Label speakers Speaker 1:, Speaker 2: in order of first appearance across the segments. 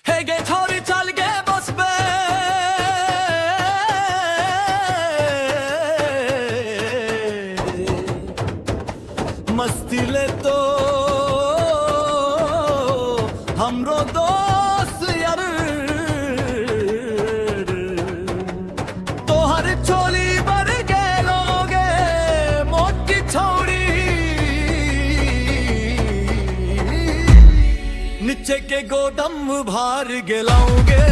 Speaker 1: हे गे छोरी चल गे बस बे मस्ती ले तो हमरो दोस्त यार तो हर छोली बर गेलोगे मोटी छोड़ी नीचे के गोदम भार गेलाओगे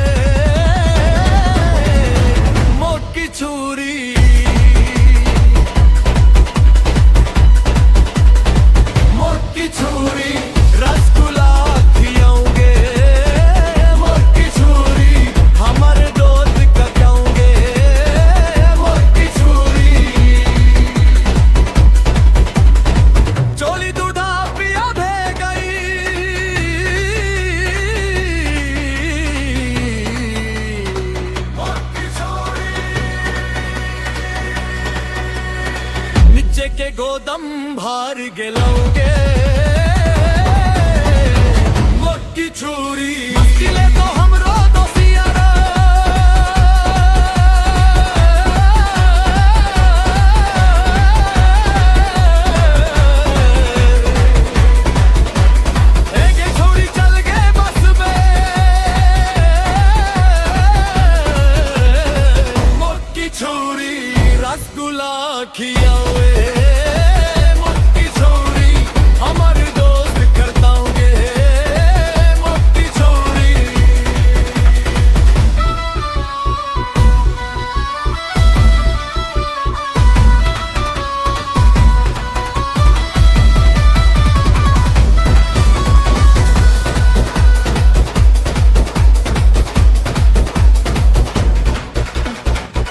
Speaker 1: मोटी छुरी मोटी छुरी रसगुल्ला खिलाओगे मोटी छुरी हमारे दोस्त का खाओगे मोटी छुरी चोली दूधा पिया भे गई मोटी छुरी नीचे के गोदम भार गेलोगे मोटी छुरी मस्किले तो हमरो दोसियारा एक छोरी चल गए बस में मोटी छुरी रसगुल्ला खियाओगे मोटी छुरी हमारे दोस्त करताओगे मोटी छुरी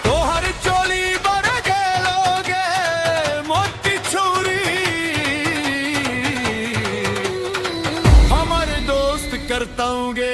Speaker 1: तो हर चोली बर गेलोगे मोटी छुरी हमारे दोस्त करताओगे